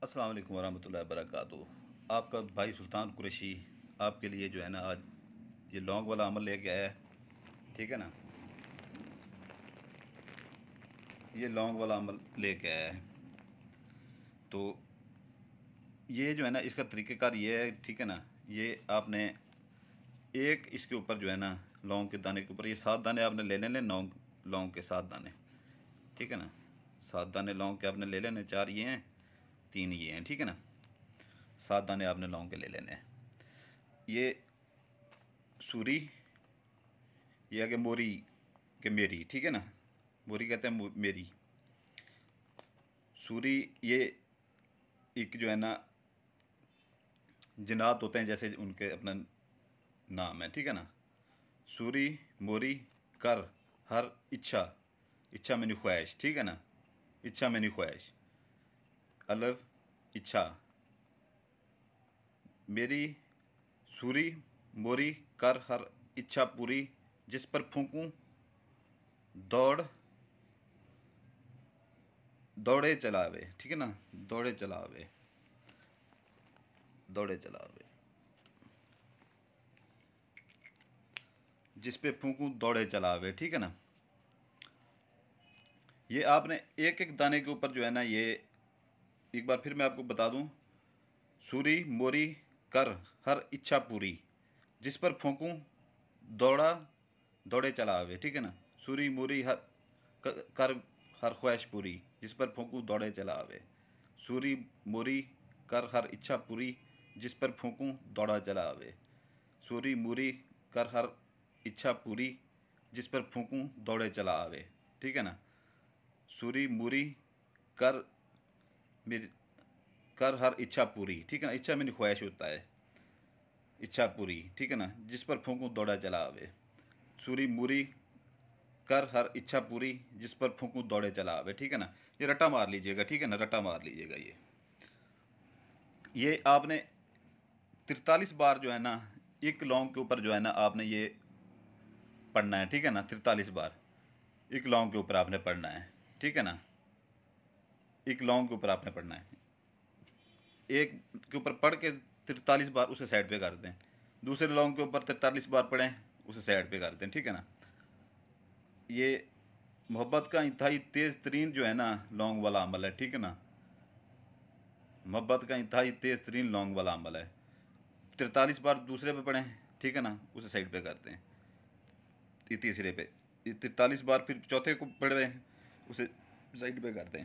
अस्सलाम वालेकुम वरहमतुल्लाहि वबरकातुहू। आपका भाई सुल्तान कुरैशी आपके लिए जो है ना आज ये लौंग वाला अमल लेके आया है। ठीक है ना, ये लौंग वाला अमल लेके आया है। तो ये जो है ना इसका तरीक़ेकार ये है, ठीक है ना। ये आपने एक इसके ऊपर जो है ना लौंग के दाने के ऊपर ये 7 दाने आपने ले लेने, लौंग के 7 दाने, ठीक है ना। 7 दाने लौंग के आपने ले लेने, 4 ये हैं 3 ये हैं, ठीक है ना। 7 दाने आपने लौंग के ले लेने हैं। ये सूरी, ये आगे मोरी के मेरी, ठीक है ना। मोरी कहते हैं मेरी। सूरी ये एक जो है ना जिन्नात होते हैं, जैसे उनके अपना नाम है, ठीक है ना। सूरी, मोरी, कर, हर, इच्छा, इच्छा मैंने ख्वाहिश, ठीक है ना। इच्छा मैंने ख्वाहिश, अलफ, इच्छा, मेरी, सूरी, मोरी, कर, हर, इच्छा पूरी, जिस पर फूंकूं दौड़ दौड़े चलावे, ठीक है ना। दौड़े चलावे, दौड़े चलावे, जिस पे फूंकूं दौड़े चलावे, ठीक है ना। ये आपने एक एक दाने के ऊपर जो है ना, ये एक बार फिर मैं आपको बता दूं। सूरी, मोरी, कर, हर, इच्छा पूरी, जिस पर फूंकूं दौड़ा दौड़े चलावे, ठीक है ना। सूरी, मोरी, हर, कर, हर ख्वाहिश पूरी, जिस पर फूंकूं दौड़े चलावे। सूरी, मोरी, कर, हर, इच्छा पूरी, जिस पर फूंकूं दौड़ा चलावे। सूरी, मूरी, कर, हर, इच्छा पूरी, जिस पर फूंकूं दौड़े चला आवे, ठीक है ना। सूरी, मूरी, कर, मेरी, कर, हर, इच्छा पूरी, ठीक है ना। इच्छा मेरी ख्वाहिश होता है, इच्छा पूरी, ठीक है ना, जिस पर फूंकूं दौड़ा चला आवे। सूरी, मूरी, कर, हर, इच्छा पूरी, जिस पर फूंकूं दौड़े चला आवे, ठीक है ना। ये रट्टा मार लीजिएगा, ठीक है ना, रट्टा मार लीजिएगा। ये आपने 43 बार जो है ना एक लौंग के ऊपर जो है ना आपने ये पढ़ना है, ठीक है ना। 43 बार एक लौंग के ऊपर आपने पढ़ना है, ठीक है ना। एक लौंग के ऊपर आपने पढ़ना है, एक के ऊपर पढ़ के 43 बार उसे साइड पे कर दें। दूसरे लौंग के ऊपर 43 बार पढ़ें, उसे साइड पे कर दें, ठीक है ना। ये मोहब्बत का इंतहाई तेज़ तरीन जो है ना लौंग वाला अमल है, ठीक है ना। मोहब्बत का इंतहाई तेज़ तरीन लौंग वाला अमल है। 43 बार दूसरे पे पढ़ें, ठीक है ना, उसे साइड पे कर दें। ये तीसरे पे, ये 43 बार फिर चौथे को पढ़े, उसे साइड पे कर दें,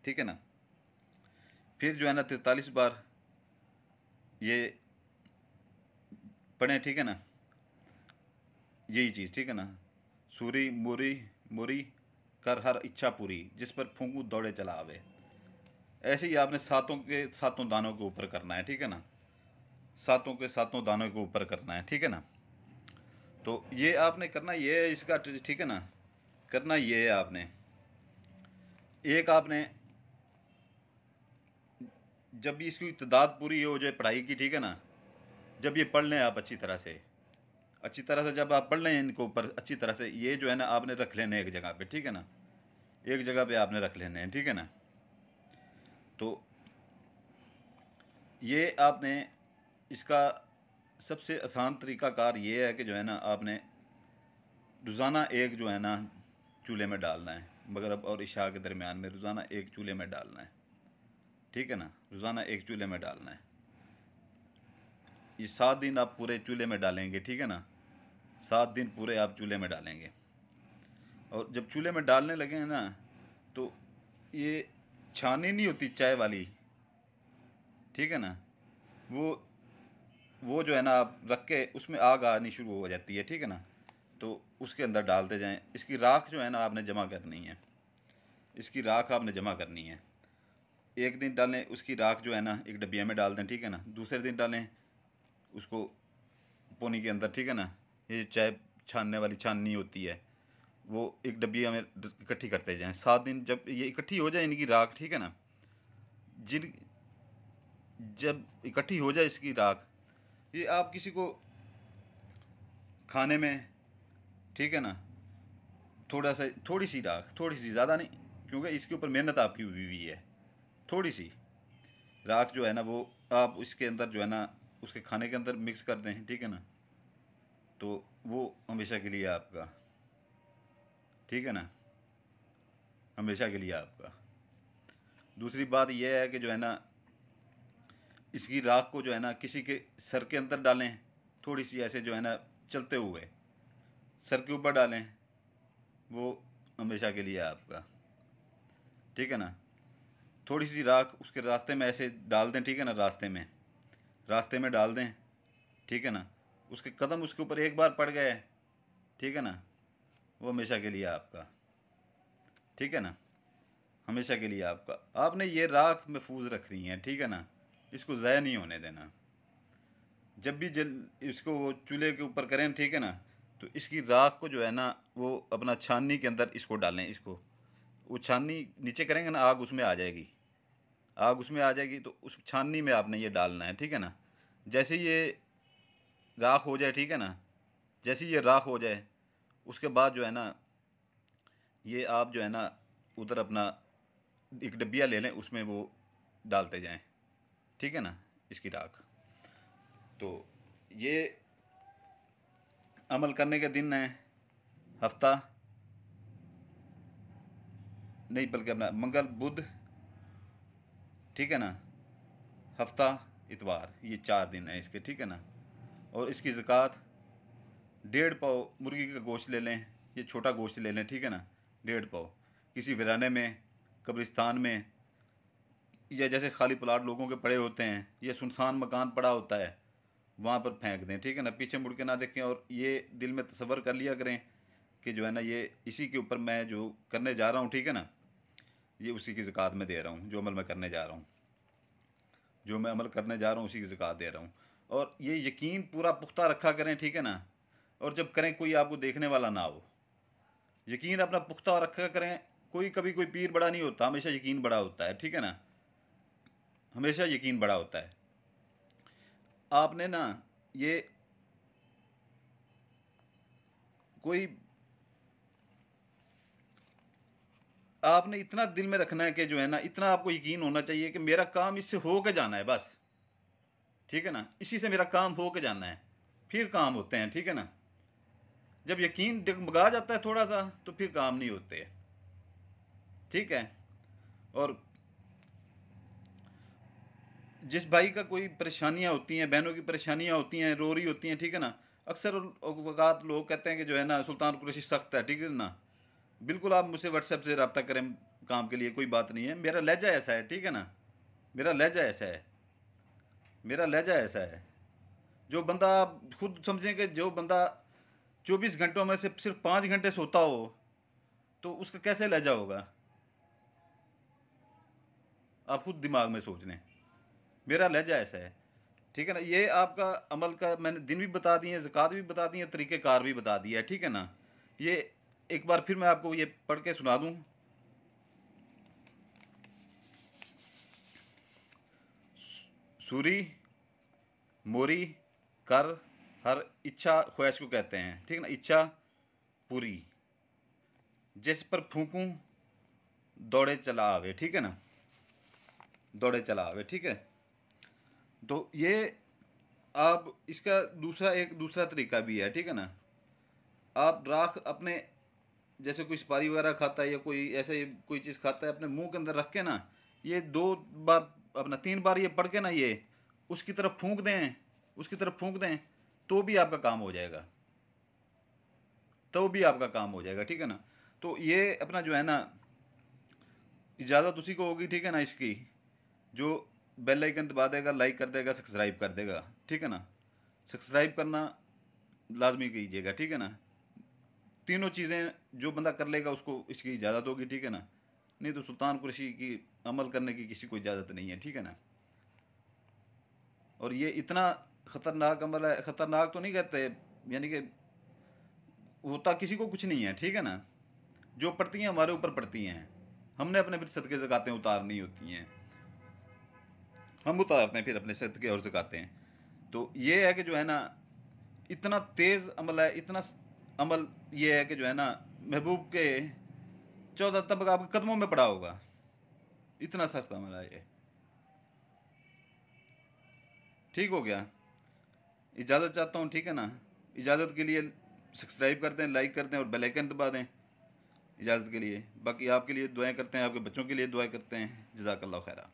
ठीक है ना। फिर जो है ना 43 बार ये पढ़ें, ठीक है ना। यही चीज़, ठीक है ना। सूरी, मोरी, मोरी, कर, हर, इच्छा पूरी, जिस पर फूंकू दौड़े चला आवे। ऐसे ही आपने सातों के सातों दानों के ऊपर करना है, ठीक है ना। सातों के सातों दानों के ऊपर करना है, ठीक है ना। तो ये आपने करना ये है इसका, ठीक है ना। करना ये है आपने, एक आपने जब भी इसकी तादाद पूरी हो जाए पढ़ाई की, ठीक है ना। जब ये पढ़ लें आप अच्छी तरह से, अच्छी तरह से जब आप पढ़ लें इनको ऊपर अच्छी तरह से, ये जो है ना आपने रख लेने एक जगह पे, ठीक है ना। एक जगह पे आपने रख लेने हैं, ठीक है ना। तो ये आपने इसका सबसे आसान तरीक़ाकार ये है कि जो है ना आपने रोज़ाना एक जो है ना चूल्हे में डालना है, मगरिब और इशा के दरमियान में रोज़ाना एक चूल्हे में डालना है, ठीक है ना। रोज़ाना एक चूल्हे में डालना है। ये 7 दिन आप पूरे चूल्हे में डालेंगे, ठीक है ना। 7 दिन पूरे आप चूल्हे में डालेंगे। और जब चूल्हे में डालने लगे ना, तो ये छानी नहीं होती चाय वाली, ठीक है ना। वो जो है ना आप रख के उसमें आग आनी शुरू हो जाती है, ठीक है ना। तो उसके अंदर डालते जाएं। इसकी राख जो है ना आपने जमा करनी है, इसकी राख आपने जमा करनी है। एक दिन डालें उसकी राख जो है ना एक डब्बिया में डाल दें, ठीक है ना। दूसरे दिन डालें उसको पोनी के अंदर, ठीक है ना। ये चाय छानने वाली छाननी होती है, वो एक डब्बिया में इकट्ठी करते जाएं। 7 दिन जब ये इकट्ठी हो जाए इनकी राख, ठीक है ना। जिन जब इकट्ठी हो जाए इसकी राख, ये आप किसी को खाने में, ठीक है ना, थोड़ा सा थोड़ी सी राख, थोड़ी सी, ज़्यादा नहीं, क्योंकि इसके ऊपर मेहनत आपकी हुई हुई है, थोड़ी सी राख जो है ना वो आप इसके अंदर जो है ना उसके खाने के अंदर मिक्स कर दें, ठीक है ना, तो वो हमेशा के लिए आपका, ठीक है ना, हमेशा के लिए आपका। दूसरी बात यह है कि जो है ना इसकी राख को जो है ना किसी के सर के अंदर डालें, थोड़ी सी ऐसे जो है ना चलते हुए सर के ऊपर डालें, वो हमेशा के लिए आपका, ठीक है ना। थोड़ी सी राख उसके रास्ते में ऐसे डाल दें, ठीक है ना, रास्ते में डाल दें, ठीक है ना, उसके कदम उसके ऊपर एक बार पड़ गए, ठीक है ना, वो हमेशा के लिए आपका, ठीक है ना, हमेशा के लिए आपका। आपने ये राख महफूज रखनी है, ठीक है ना, इसको ज़ाया नहीं होने देना। जब भी जल इसको वो चूल्हे के ऊपर करें, ठीक है ना, तो इसकी राख को जो है ना वो अपना छाननी के अंदर इसको डालें, इसको वो छाननी नीचे करेंगे ना, आग उसमें आ जाएगी, आग उसमें आ जाएगी, तो उस छाननी में आपने ये डालना है, ठीक है ना। जैसे ये राख हो जाए, ठीक है ना, जैसे ये राख हो जाए उसके बाद जो है ना ये आप जो है ना उधर अपना एक डब्बिया ले लें, उसमें वो डालते जाएं, ठीक है ना, इसकी राख। तो ये अमल करने के दिन है, हफ्ता नहीं बल्कि अपना मंगल बुध, ठीक है ना, हफ्ता इतवार, ये 4 दिन है इसके, ठीक है ना। और इसकी ज़कात 1.5 पाव मुर्गी का गोश्त ले लें, ये छोटा गोश्त ले लें, ठीक है ना, 1.5 पाव किसी वीराने में, कब्रिस्तान में, या जैसे खाली प्लाट लोगों के पड़े होते हैं, ये सुनसान मकान पड़ा होता है, वहाँ पर फेंक दें, ठीक है ना, पीछे मुड़ के ना देखें। और ये दिल में तसव्वुर कर लिया करें कि जो है ना ये इसी के ऊपर मैं जो करने जा रहा हूँ, ठीक है ना, ये उसी की ज़कात में दे रहा हूँ, जो अमल मैं करने जा रहा हूँ, जो मैं अमल करने जा रहा हूँ उसी की ज़कात दे रहा हूँ। और ये यकीन पूरा पुख्ता रखा करें, ठीक है ना, और जब करें कोई आपको देखने वाला ना हो, यकीन अपना पुख्ता रखा करें। कोई कभी कोई पीर बड़ा नहीं होता, हमेशा यकीन बड़ा होता है, ठीक है ना, हमेशा यकीन बड़ा होता है। आपने ना ये कोई आपने इतना दिल में रखना है कि जो है ना इतना आपको यकीन होना चाहिए कि मेरा काम इससे हो के जाना है बस, ठीक है ना, इसी से मेरा काम हो के जाना है, फिर काम होते हैं, ठीक है ना। जब यकीन डगमगा जाता है थोड़ा सा तो फिर काम नहीं होते, ठीक है। और जिस भाई का कोई परेशानियां होती हैं, बहनों की परेशानियां होती हैं, रो रही होती हैं, ठीक है ना, अक्सर वक़ात लोग कहते हैं कि जो है ना सुल्तान कुरैशी सख्त है, ठीक है ना। बिल्कुल आप मुझसे व्हाट्सएप से रब्ता करें काम के लिए, कोई बात नहीं है, मेरा लहजा ऐसा है, ठीक है ना, मेरा लहजा ऐसा है, मेरा लहजा ऐसा है। जो बंदा आप खुद समझें कि जो बंदा 24 घंटों में से सिर्फ 5 घंटे सोता हो तो उसका कैसे लहजा होगा, आप खुद दिमाग में सोच लें। मेरा लहजा ऐसा है, ठीक है ना। ये आपका अमल का मैंने दिन भी बता दिए, ज़कात भी बता दिए, तरीक़ेकार भी बता दिया है, ठीक है ना। ये एक बार फिर मैं आपको ये पढ़ के सुना दूँ। सूरी मोरी कर हर इच्छा ख्वाहिश को कहते हैं, ठीक है ना, इच्छा पूरी, जिस पर फूकूं दौड़े चला आवे, ठीक है ना, दौड़े चला आवे, ठीक है। तो ये आप इसका एक दूसरा तरीका भी है, ठीक है ना। आप राख अपने जैसे कोई सुपारी वगैरह खाता है या कोई ऐसे कोई चीज़ खाता है, अपने मुंह के अंदर रख के ना ये 2 बार अपना 3 बार ये पढ़ के ना ये उसकी तरफ फूंक दें, उसकी तरफ फूंक दें, तो भी आपका काम हो जाएगा, तो भी आपका काम हो जाएगा, ठीक है ना। तो ये अपना जो है ना इजाज़त उसी को होगी, ठीक है ना, इसकी जो बेल आइकन दबा देगा, लाइक कर देगा, सब्सक्राइब कर देगा, ठीक है ना। सब्सक्राइब करना लाजमी कीजिएगा, ठीक है ना। तीनों चीज़ें जो बंदा कर लेगा उसको इसकी इजाज़त होगी, ठीक है ना। नहीं तो सुल्तान कुरैशी की अमल करने की किसी को इजाज़त नहीं है, ठीक है ना। और ये इतना ख़तरनाक अमल है, ख़तरनाक तो नहीं कहते, यानी कि होता किसी को कुछ नहीं है, ठीक है ना। जो पड़ती हैं हमारे ऊपर पड़ती हैं, हमने अपने फिर सदक़े ज़कातें उतारनी होती हैं, हम उतारते हैं फिर अपने सदक़े और ज़कातें। तो ये है कि जो है ना इतना तेज़ अमल है, इतना अमल ये है कि जो है ना महबूब के 14 तबक आपके कदमों में पड़ा होगा, इतना सख्त अमल है ये। ठीक हो गया। इजाज़त चाहता हूँ, ठीक है ना। इजाज़त के लिए सब्सक्राइब कर दें, लाइक कर दें और बेल आइकन दबा दें इजाज़त के लिए। बाकी आपके लिए दुआएं करते हैं, आपके बच्चों के लिए दुआ करते हैं। जज़ाकल्लाह खैरा।